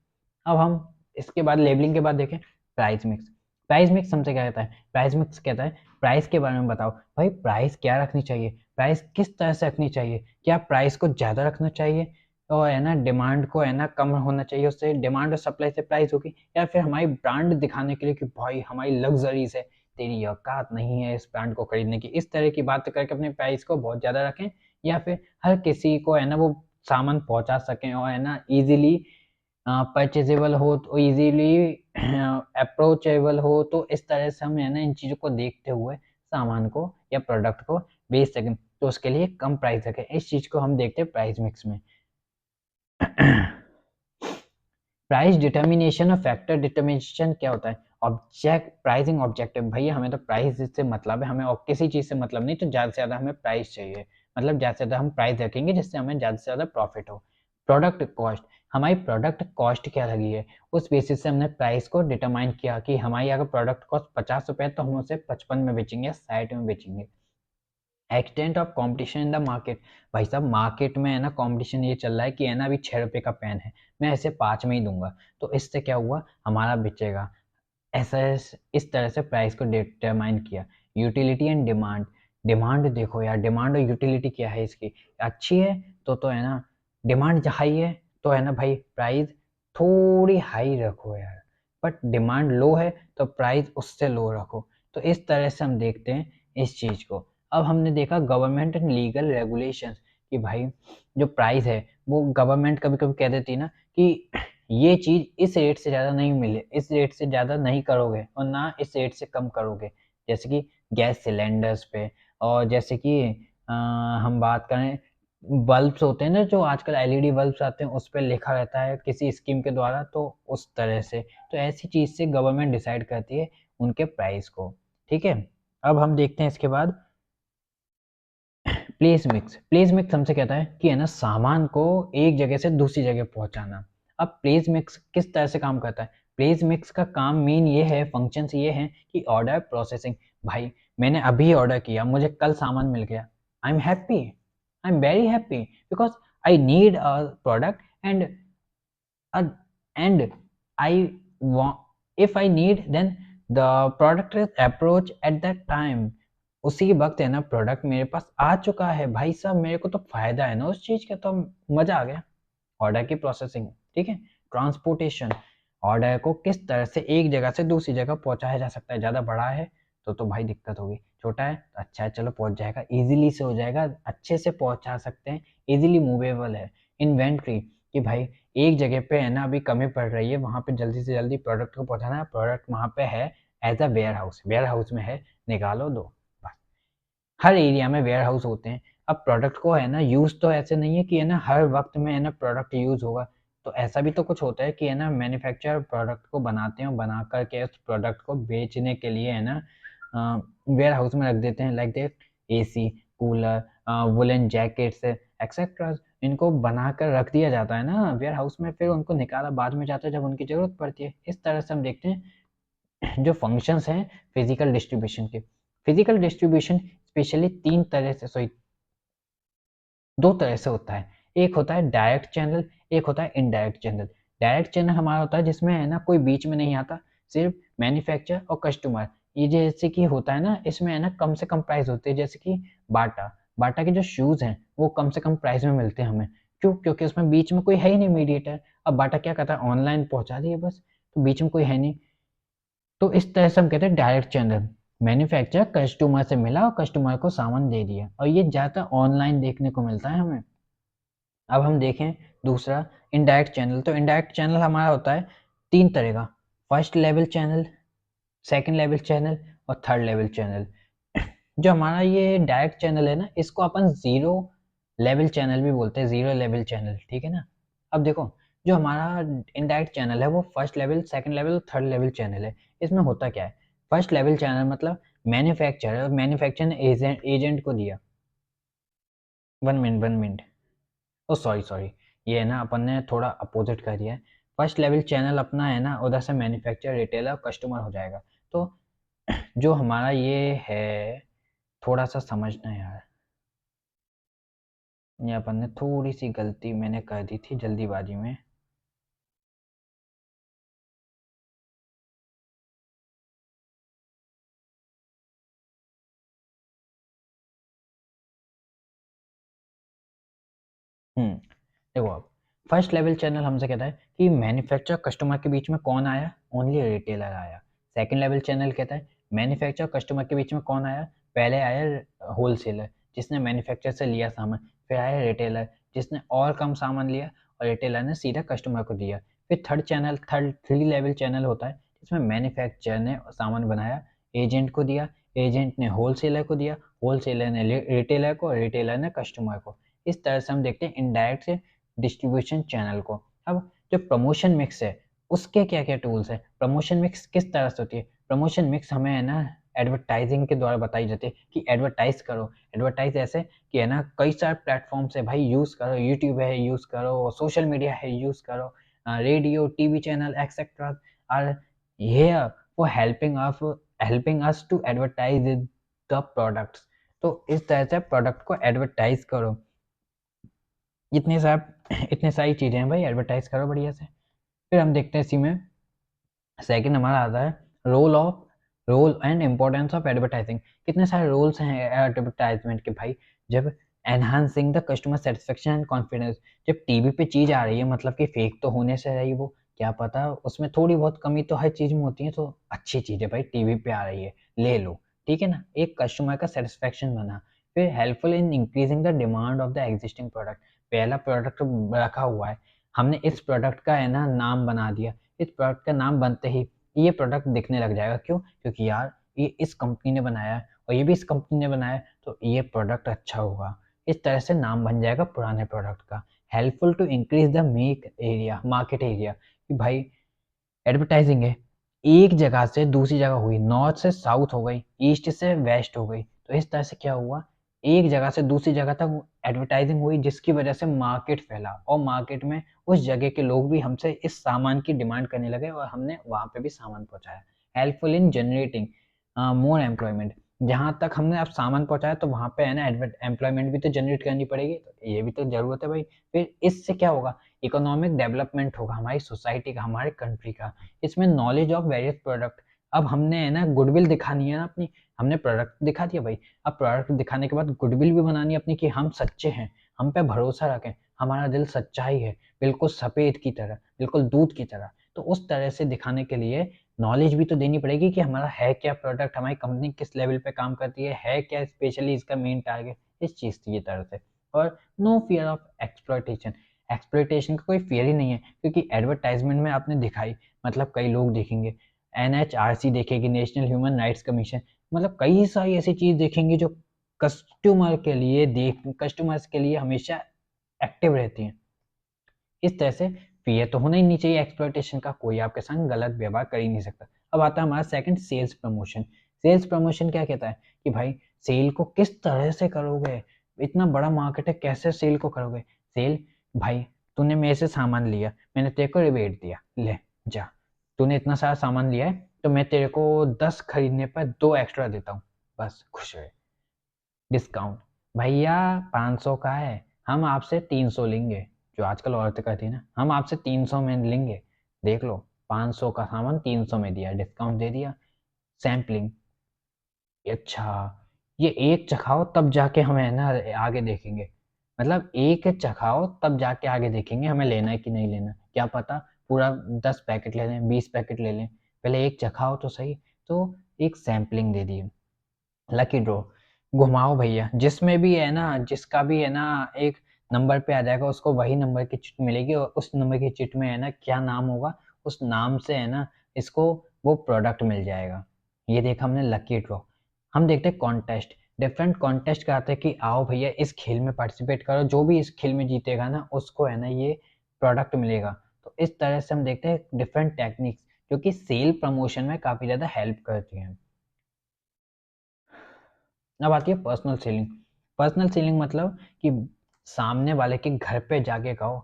अब हम इसके बाद लेबलिंग के बाद देखें प्राइस मिक्स। प्राइस मिक्स हमसे क्या कहता है? प्राइस मिक्स कहता है प्राइस के बारे में बताओ, भाई प्राइस क्या रखनी चाहिए, प्राइस किस तरह से रखनी चाहिए, क्या प्राइस को ज़्यादा रखना चाहिए और है ना डिमांड को है ना कम होना चाहिए, उससे डिमांड और सप्लाई से प्राइस होगी, या फिर हमारी ब्रांड दिखाने के लिए कि भाई हमारी लग्जरीज है, तेरी औकात नहीं है इस ब्रांड को खरीदने की, इस तरह की बात करके अपने प्राइस को बहुत ज़्यादा रखें, या फिर हर किसी को है ना वो सामान पहुंचा सकें और है ना इजीली परचेजेबल हो, तो इजीली अप्रोचेबल हो, तो इस तरह से हम है ना इन चीज़ों को देखते हुए सामान को या प्रोडक्ट को बेच सकें, तो उसके लिए कम प्राइस रखें। इस चीज़ को हम देखते हैं प्राइस मिक्स में। प्राइस डिटर्मिनेशन और फैक्टर डिटर्मिनेशन क्या होता है? ऑब्जेक्ट प्राइसिंग ऑब्जेक्टिव, भैया हमें तो प्राइस से मतलब है, हमें और किसी चीज़ से मतलब नहीं, तो ज़्यादा से ज़्यादा हमें प्राइस चाहिए, मतलब ज़्यादा से ज़्यादा हम प्राइस रखेंगे जिससे हमें ज़्यादा से ज़्यादा प्रॉफिट हो। प्रोडक्ट कॉस्ट, हमारी प्रोडक्ट कॉस्ट क्या लगी है, उस बेसिस से हमने प्राइस को डिटरमाइन किया कि हमारी अगर प्रोडक्ट कॉस्ट 50 रुपये है तो हम उसे 55 में बेचेंगे या 60 में बेचेंगे। Extent of competition in the market. भाई साहब मार्केट में है ना कंपटीशन ये चल रहा है कि है ना अभी 6 रुपये का पेन है, मैं ऐसे 5 में ही दूंगा, तो इससे क्या हुआ, हमारा बिचेगा। ऐसा इस तरह से प्राइस को डिटरमाइन किया। Utility and demand. डिमांड देखो यार, डिमांड और यूटिलिटी क्या है इसकी, अच्छी है तो है ना, डिमांड हाई है तो है ना भाई प्राइस थोड़ी हाई रखो यार, बट डिमांड लो है तो प्राइस उससे लो रखो। तो इस तरह से हम देखते हैं इस चीज़ को। अब हमने देखा गवर्नमेंट एंड लीगल रेगुलेशंस, कि भाई जो प्राइस है वो गवर्नमेंट कभी कभी कह देती है ना कि ये चीज़ इस रेट से ज़्यादा नहीं मिले, इस रेट से ज़्यादा नहीं करोगे और ना इस रेट से कम करोगे, जैसे कि गैस सिलेंडर्स पे। और जैसे कि हम बात करें बल्ब्स होते हैं ना जो आजकल एलईडी बल्ब्स आते हैं, उस पे लिखा रहता है किसी स्कीम के द्वारा, तो उस तरह से तो ऐसी चीज़ से गवर्नमेंट डिसाइड करती है उनके प्राइस को। ठीक है, अब हम देखते हैं इसके बाद प्लेस मिक्स। प्लेस मिक्स हमसे कहता है कि है ना सामान को एक जगह से दूसरी जगह पहुंचाना। अब प्लेस मिक्स किस तरह से काम करता है, प्लेस मिक्स का काम मेन ये है, फंक्शंस ये हैं कि ऑर्डर प्रोसेसिंग। भाई मैंने अभी ऑर्डर किया, मुझे कल सामान मिल गया, I am happy, I am very happy, because I need a product and and I want, if I need, then the product is approach at that time। उसी वक्त है ना प्रोडक्ट मेरे पास आ चुका है, भाई साहब मेरे को तो फायदा है ना उस चीज का, तो मजा आ गया। ऑर्डर की प्रोसेसिंग, ठीक है। ट्रांसपोर्टेशन, ऑर्डर को किस तरह से एक जगह से दूसरी जगह पहुंचाया जा सकता है, ज़्यादा बड़ा है तो भाई दिक्कत होगी, छोटा है तो अच्छा है चलो पहुंच जाएगा, इजीली से हो जाएगा, अच्छे से पहुंचा सकते हैं, इजीली मूवेबल है। इन्वेंट्री, कि भाई एक जगह पे है ना अभी कमी पड़ रही है, वहाँ पे जल्दी से जल्दी प्रोडक्ट को पहुँचाना है, प्रोडक्ट वहाँ पे है एज अ वेयर हाउस में है, निकालो दो, बस। हर एरिया में वेयर हाउस होते हैं। अब प्रोडक्ट को है ना यूज़ तो ऐसे नहीं है कि है ना हर वक्त में है ना प्रोडक्ट यूज़ होगा, तो ऐसा भी तो कुछ होता है कि है ना मैन्युफैक्चरर प्रोडक्ट को बनाते हैं, बना करके उस प्रोडक्ट को बेचने के लिए है ना वेयर हाउस में रख देते हैं, like that AC, cooler, woollen jackets etcetera, इनको बना कर रख दिया जाता है ना वेयर हाउस में, फिर उनको निकाला बाद में जाता है जब उनकी ज़रूरत पड़ती है। इस तरह से हम देखते हैं जो फंक्शंस हैं फिजिकल डिस्ट्रीब्यूशन के। फिजिकल डिस्ट्रीब्यूशन स्पेशली तीन तरह से, सॉरी दो तरह से होता है। एक होता है डायरेक्ट चैनल, एक होता है इनडायरेक्ट चैनल। डायरेक्ट चैनल हमारा होता है जिसमें है ना कोई बीच में नहीं आता, सिर्फ मैन्युफैक्चरर और कस्टमर। ये जैसे कि होता है ना, इसमें है ना कम से कम प्राइस होती है, जैसे कि बाटा, बाटा के जो शूज़ हैं वो कम से कम प्राइस में मिलते हैं हमें, क्यों, क्योंकि उसमें बीच में कोई है ही नहीं मीडिएटर। अब बाटा क्या करता है, ऑनलाइन पहुंचा दिए बस, तो बीच में कोई है नहीं। तो इस तरह से हम कहते हैं डायरेक्ट चैनल, मैन्युफैक्चरर कस्टमर से मिला और कस्टमर को सामान दे दिया, और ये ज़्यादा ऑनलाइन देखने को मिलता है हमें। अब हम देखें दूसरा इनडायरेक्ट चैनल, तो इनडायरेक्ट चैनल हमारा होता है तीन तरह का, first level channel, second level channel और थर्ड लेवल चैनल। जो हमारा ये डायरेक्ट चैनल है ना, इसको अपन ज़ीरो लेवल चैनल भी बोलते हैं, ज़ीरो लेवल चैनल, ठीक है ना। अब देखो जो हमारा इनडायरेक्ट चैनल है वो फर्स्ट लेवल, सेकंड लेवल और थर्ड लेवल चैनल है। इसमें होता क्या है, फर्स्ट लेवल चैनल मतलब मैन्युफैक्चरर ने एजेंट को दिया, 1 मिनट ओ सॉरी सॉरी, ये है ना अपन ने थोड़ा अपोजिट कर दिया है। फर्स्ट लेवल चैनल अपना है ना उधर से मैन्युफैक्चरर, रिटेलर, कस्टमर हो जाएगा। तो जो हमारा ये है, थोड़ा सा समझना यार, ये अपन ने थोड़ी सी गलती मैंने कर दी थी जल्दीबाजी में। देखो अब फर्स्ट लेवल चैनल हमसे कहता है कि मैन्युफैक्चरर कस्टमर के बीच में कौन आया, ओनली रिटेलर आया। सेकंड लेवल चैनल कहता है मैन्युफैक्चरर कस्टमर के बीच में कौन आया, पहले आया होलसेलर जिसने मैन्युफैक्चरर से लिया सामान, फिर आया रिटेलर जिसने और कम सामान लिया और रिटेलर ने सीधा कस्टमर को दिया। फिर थर्ड थ्री लेवल चैनल होता है जिसमें मैन्युफैक्चरर ने सामान बनाया, एजेंट को दिया, एजेंट ने होलसेलर को दिया, होलसेलर ने रिटेलर को, रिटेलर ने कस्टमर को। इस तरह से हम देखते हैं इनडायरेक्ट से डिस्ट्रीब्यूशन चैनल को। अब जो प्रमोशन मिक्स है उसके क्या क्या टूल्स है, प्रमोशन मिक्स किस तरह से होती है, प्रमोशन मिक्स हमें है ना एडवर्टाइजिंग के द्वारा बताई जाती है कि एडवर्टाइज करो, एडवर्टाइज ऐसे कि है ना कई सारे प्लेटफॉर्म्स है भाई, यूज़ करो, यूट्यूब है यूज़ करो, सोशल मीडिया है यूज़ करो, radio TV channel etcetera are here for helping us to advertise the products. तो इस तरह से प्रोडक्ट को एडवर्टाइज करो। इतने सारी चीज़ें हैं भाई, एडवर्टाइज करो बढ़िया से। फिर हम देखते हैं इसी में सेकंड हमारा आता है role and importance of advertising. कितने सारे रोल्स हैं एडवर्टाइजमेंट के भाई। जब enhancing the customer satisfaction and confidence, जब टीवी पे चीज़ आ रही है मतलब कि फेक तो होने से रही वो, क्या पता उसमें थोड़ी बहुत कमी तो हर चीज़ में होती है, तो अच्छी चीज़ है भाई, टीवी पे आ रही है ले लो, ठीक है ना, एक कस्टमर का सेटिस्फेक्शन बना। फिर helpful in increasing the demand of the existing product, पहला प्रोडक्ट रखा हुआ है, हमने इस प्रोडक्ट का है ना नाम बना दिया, इस प्रोडक्ट का नाम बनते ही ये प्रोडक्ट दिखने लग जाएगा। क्यों? क्योंकि यार ये इस कंपनी ने बनाया है और ये भी इस कंपनी ने बनाया है, तो ये प्रोडक्ट अच्छा होगा। इस तरह से नाम बन जाएगा पुराने प्रोडक्ट का। Helpful to increase the market area, कि भाई एडवर्टाइजिंग है, एक जगह से दूसरी जगह हुई, नॉर्थ से साउथ हो गई, ईस्ट से वेस्ट हो गई, तो इस तरह से क्या हुआ, एक जगह से दूसरी जगह तक एडवर्टाइजिंग हुई, जिसकी वजह से मार्केट फैला और मार्केट में उस जगह के लोग भी हमसे इस सामान की डिमांड करने लगे और हमने वहाँ पे भी सामान पहुँचाया। Helpful in generating more employment, जहाँ तक हमने अब सामान पहुँचाया तो वहाँ पे है ना एम्प्लॉयमेंट भी तो जनरेट करनी पड़ेगी, तो ये भी तो ज़रूरत है भाई। फिर इससे क्या होगा, इकोनॉमिक डेवलपमेंट होगा हमारी सोसाइटी का, हमारे कंट्री का। इसमें नॉलेज ऑफ वेरियस प्रोडक्ट, अब हमने है ना गुडविल दिखानी है ना अपनी, हमने प्रोडक्ट दिखा दिया भाई, अब प्रोडक्ट दिखाने के बाद गुडविल भी बनानी है अपनी कि हम सच्चे हैं, हम पे भरोसा रखें, हमारा दिल सच्चा ही है, बिल्कुल सफ़ेद की तरह, बिल्कुल दूध की तरह। तो उस तरह से दिखाने के लिए नॉलेज भी तो देनी पड़ेगी कि हमारा है क्या प्रोडक्ट, हमारी कंपनी किस लेवल पे काम करती है क्या स्पेशली इसका मेन टारगेट, इस चीज़ की तरह से। और no fear of exploitation, exploitation का कोई फियर ही नहीं है, क्योंकि एडवर्टाइजमेंट में आपने दिखाई, मतलब कई लोग देखेंगे, एनएचआरसी देखेगी, नेशनल ह्यूमन राइट्स कमीशन, मतलब कई सारी ऐसी चीज़ देखेंगे जो कस्टमर्स के लिए हमेशा एक्टिव रहती हैं। इस तरह से फियर तो होना ही नहीं चाहिए एक्सप्लॉयटेशन का, कोई आपके संग गलत व्यवहार कर ही नहीं सकता। अब आता है हमारा second, sales promotion. Sales promotion क्या कहता है कि भाई सेल को किस तरह से करोगे, इतना बड़ा मार्केट है, कैसे सेल को करोगे। सेल, भाई तूने मेरे से सामान लिया, मैंने तेरे को रिबेट दिया, ले जा, तूने इतना सारा सामान लिया है तो मैं तेरे को 10 खरीदने पर 2 एक्स्ट्रा देता हूँ, बस खुश रहे। डिस्काउंट, भैया 500 का है, हम आपसे 300 लेंगे, जो आजकल औरतें करती है ना, हम आपसे 300 में लेंगे, देख लो 500 का सामान 300 में दिया, डिस्काउंट दे दिया। सैम्पलिंग, अच्छा ये एक चखाओ तब जाके हमें ना आगे देखेंगे, मतलब एक चखाओ तब जाके आगे देखेंगे हमें लेना है कि नहीं लेना, क्या पता पूरा 10 पैकेट ले लें, 20 पैकेट ले लें, पहले एक चखाओ तो सही। तो एक सैम्पलिंग दे दी। लकी ड्रॉ, घुमाओ भैया, जिसमें भी है ना, जिसका भी है ना एक नंबर पे आ जाएगा उसको वही नंबर की चिट मिलेगी, और उस नंबर की चिट में है ना क्या नाम होगा, उस नाम से है ना इसको वो प्रोडक्ट मिल जाएगा। ये देखा हमने लकी ड्रॉ। हम देखते हैं कॉन्टेस्ट, डिफरेंट कॉन्टेस्ट कराते हैं कि आओ भैया इस खेल में पार्टिसिपेट करो, जो भी इस खेल में जीतेगा ना उसको है ना ये प्रोडक्ट मिलेगा। तो इस तरह से हम देखते हैं डिफरेंट टेक्निक्स जो कि सेल प्रमोशन में काफ़ी ज़्यादा हेल्प करती हैं। अब आती है पर्सनल सेलिंग। पर्सनल सेलिंग मतलब कि सामने वाले के घर पे जाके कहो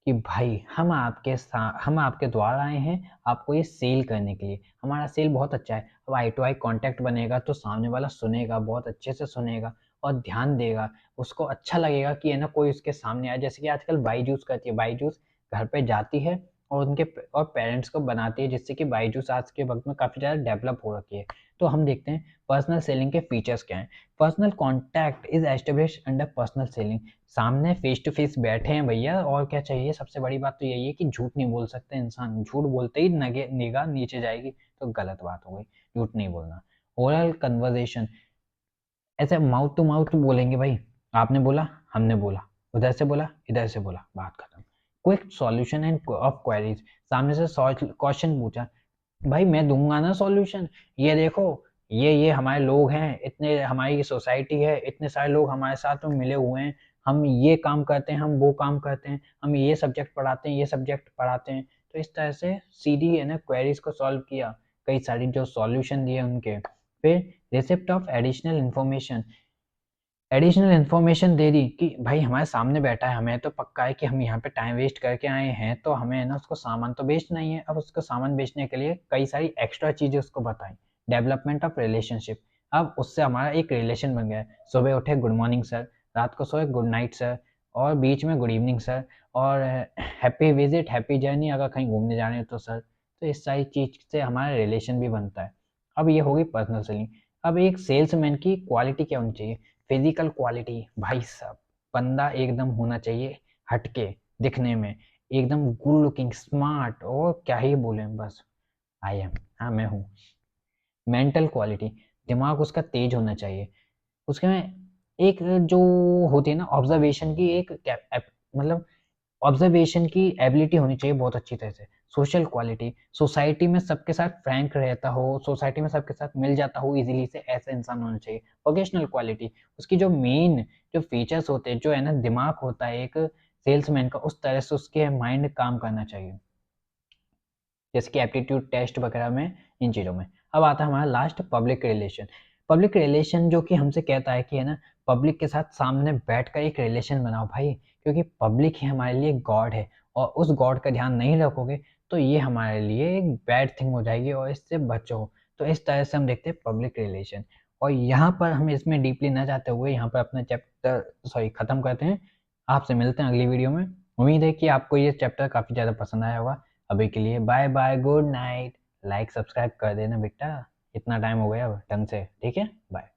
कि भाई हम आपके द्वारा आए हैं आपको ये सेल करने के लिए, हमारा सेल बहुत अच्छा है। अब आई टू आई कांटेक्ट बनेगा तो सामने वाला सुनेगा, बहुत अच्छे से सुनेगा और ध्यान देगा, उसको अच्छा लगेगा कि है ना कोई उसके सामने आए। जैसे कि आजकल बाईजूस करती है, बाईजूस घर पे जाती है और और पेरेंट्स को बनाती है, जिससे कि बाईजूस आज के वक्त में काफ़ी ज़्यादा डेवलप हो रखी है। तो हम देखते हैं पर्सनल सेलिंग के फीचर्स क्या हैं। Personal contact is establish under personal selling, सामने फेस टू फेस बैठे हैं भैया, और क्या चाहिए। सबसे बड़ी बात तो यही है कि झूठ नहीं बोल सकते इंसान, झूठ बोलते ही निगाह नीचे जाएगी तो गलत बात हो गई, झूठ नहीं बोलना। ओरल कन्वर्सेशन, ऐसे माउथ टू माउथ बोलेंगे भाई, आपने बोला हमने बोला, उधर से बोला इधर से बोला, बात खत्म। Quick solution end of queries, सामने से क्वेश्चन पूछा, भाई मैं दूंगा ना सॉल्यूशन, ये देखो ये हमारे लोग हैं, इतने हमारी सोसाइटी है, इतने सारे लोग हमारे साथ में मिले हुए हैं, हम ये काम करते हैं, हम वो काम करते हैं, हम ये सब्जेक्ट पढ़ाते हैं, ये सब्जेक्ट पढ़ाते हैं। तो इस तरह से सीधी है ना क्वेरीज को सॉल्व किया, कई सारी जो सॉल्यूशन दिए उनके। फिर रिसिप्ट ऑफ एडिशनल इन्फॉर्मेशन दे दी कि भाई हमारे सामने बैठा है, हमें तो पक्का है कि हम यहाँ पे टाइम वेस्ट करके आए हैं, तो हमें है ना उसको सामान तो बेचना ही है। अब उसको सामान बेचने के लिए कई सारी एक्स्ट्रा चीज़ें उसको बताई। डेवलपमेंट ऑफ रिलेशनशिप, अब उससे हमारा एक रिलेशन बन गया है। सुबह उठे गुड मॉर्निंग सर, रात को सोए गुड नाइट सर, और बीच में गुड इवनिंग सर, और हैप्पी विजिट, हैप्पी जर्नी, अगर कहीं घूमने जा रहे हैं तो सर। तो इस सारी चीज़ से हमारा रिलेशन भी बनता है। अब ये हो गई पर्सनल सेलिंग। अब एक सेल्समैन की क्वालिटी क्या होनी चाहिए? फिजिकल क्वालिटी, भाई साहब, बंदा एकदम होना चाहिए हटके दिखने में, एकदम गुड लुकिंग, स्मार्ट, और क्या ही बोले बस, आई एम, हाँ मैं हूँ। मेंटल क्वालिटी, दिमाग उसका तेज होना चाहिए। उसके में एक जो होती है ना ऑब्जर्वेशन की एक मतलब ऑब्जर्वेशन की एबिलिटी होनी चाहिए बहुत अच्छी तरह से। सोशल क्वालिटी, सोसाइटी में सबके साथ फ्रैंक रहता हो, सोसाइटी में सबके साथ मिल जाता हो इजीली से, ऐसा इंसान होना चाहिए। प्रोफेशनल क्वालिटी, उसकी जो मेन जो फीचर्स होते हैं, जो है ना दिमाग होता है एक सेल्समैन का, उस तरह से उसके माइंड काम करना चाहिए, जैसे कि एप्टीट्यूड टेस्ट वगैरह में, इन चीज़ों में। अब आता है हमारा last, public relation. Public relation जो कि हमसे कहता है कि है ना पब्लिक के साथ सामने बैठकर एक रिलेशन बनाओ भाई, क्योंकि पब्लिक ही हमारे लिए गॉड है, और उस गॉड का ध्यान नहीं रखोगे तो ये हमारे लिए एक बैड थिंग हो जाएगी, और इससे बचो। तो इस तरह से हम देखते हैं पब्लिक रिलेशन। और यहाँ पर हम इसमें डीपली ना जाते हुए यहाँ पर अपना चैप्टर ख़त्म करते हैं। आपसे मिलते हैं अगली वीडियो में। उम्मीद है कि आपको ये चैप्टर काफ़ी ज़्यादा पसंद आया होगा। अभी के लिए bye bye, good night. Like subscribe कर देना बेटा, इतना टाइम हो गया अब ढंग से, ठीक है, बाय।